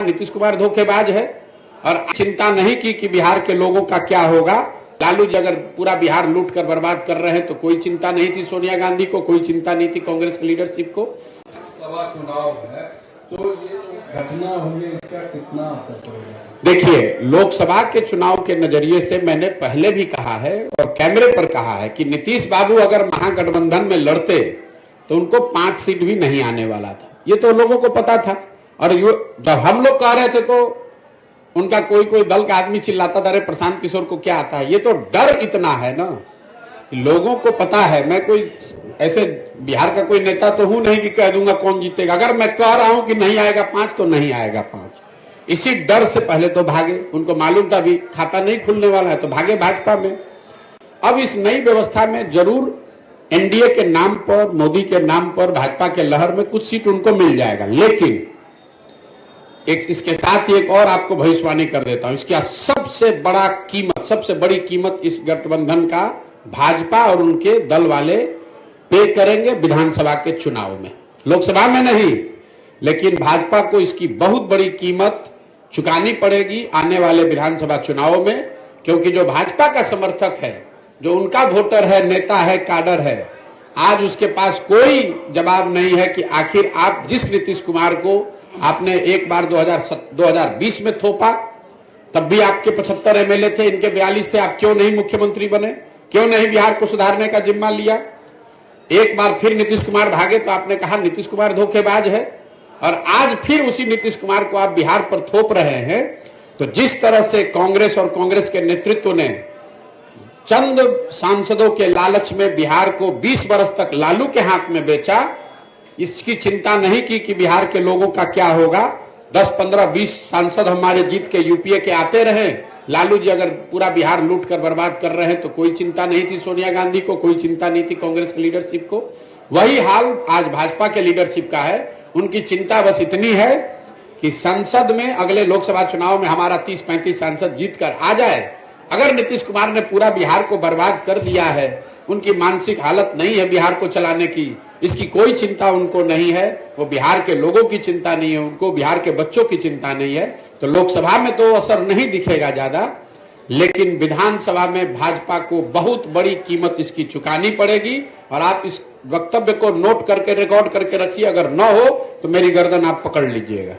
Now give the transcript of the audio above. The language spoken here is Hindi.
नीतीश कुमार धोखेबाज है और चिंता नहीं की कि बिहार के लोगों का क्या होगा। लालू जी अगर पूरा बिहार लूट कर बर्बाद कर रहे हैं तो कोई चिंता नहीं थी सोनिया गांधी को, कोई चिंता नहीं थी कांग्रेस की लीडरशिप को। सभा चुनाव है तो ये घटना हुई, इसका कितना असर पड़ेगा? देखिए, लोकसभा के चुनाव के नजरिए से मैंने पहले भी कहा है और कैमरे पर कहा है कि नीतीश बाबू अगर महागठबंधन में लड़ते तो उनको 5 सीट भी नहीं आने वाला था। ये तो लोगों को पता था। और जब हम लोग कह रहे थे तो उनका कोई दल का आदमी चिल्लाता था, अरे प्रशांत किशोर को क्या आता है। ये तो डर इतना है ना, लोगों को पता है। मैं कोई ऐसे बिहार का कोई नेता तो हूं नहीं कि कह दूंगा कौन जीतेगा। अगर मैं कह रहा हूं कि नहीं आएगा 5 तो नहीं आएगा 5। इसी डर से पहले तो भागे, उनको मालूम था भी खाता नहीं खुलने वाला है तो भागे भाजपा में। अब इस नई व्यवस्था में जरूर एनडीए के नाम पर, मोदी के नाम पर, भाजपा के लहर में कुछ सीट उनको मिल जाएगा। लेकिन इसके साथ ही एक और आपको भविष्यवाणी कर देता हूं, इसका सबसे बड़ी कीमत इस गठबंधन का भाजपा और उनके दल वाले पे करेंगे विधानसभा के चुनाव में। लोकसभा में नहीं, लेकिन भाजपा को इसकी बहुत बड़ी कीमत चुकानी पड़ेगी आने वाले विधानसभा चुनाव में। क्योंकि जो भाजपा का समर्थक है, जो उनका वोटर है, नेता है, काडर है, आज उसके पास कोई जवाब नहीं है कि आखिर आप जिस नीतीश कुमार को आपने एक बार 2020 में थोपा, तब भी आपके 75 एमएलए थे, इनके 42 थे, आप क्यों नहीं मुख्यमंत्री बने? क्यों नहीं बिहार को सुधारने का जिम्मा लिया? एक बार फिर नीतीश कुमार भागे तो आपने कहा नीतीश कुमार धोखेबाज है, और आज फिर उसी नीतीश कुमार को आप बिहार पर थोप रहे हैं। तो जिस तरह से कांग्रेस और कांग्रेस के नेतृत्व ने चंद सांसदों के लालच में बिहार को 20 वर्ष तक लालू के हाथ में बेचा, इसकी चिंता नहीं की कि बिहार के लोगों का क्या होगा। 10, 15, 20 सांसद हमारे जीत के यूपीए के आते रहे। लालू जी अगर पूरा बिहार लूट कर बर्बाद कर रहे हैं तो कोई चिंता नहीं थी सोनिया गांधी को, कोई चिंता नहीं थी कांग्रेस की लीडरशिप को। वही हाल आज भाजपा के लीडरशिप का है। उनकी चिंता बस इतनी है कि संसद में अगले लोकसभा चुनाव में हमारा 30-35 सांसद जीत कर आ जाए। अगर नीतीश कुमार ने पूरा बिहार को बर्बाद कर दिया है, उनकी मानसिक हालत नहीं है बिहार को चलाने की, इसकी कोई चिंता उनको नहीं है। वो बिहार के लोगों की चिंता नहीं है, उनको बिहार के बच्चों की चिंता नहीं है। तो लोकसभा में तो असर नहीं दिखेगा ज्यादा, लेकिन विधानसभा में भाजपा को बहुत बड़ी कीमत इसकी चुकानी पड़ेगी। और आप इस वक्तव्य को नोट करके, रिकॉर्ड करके रखिए। अगर न हो तो मेरी गर्दन आप पकड़ लीजिएगा।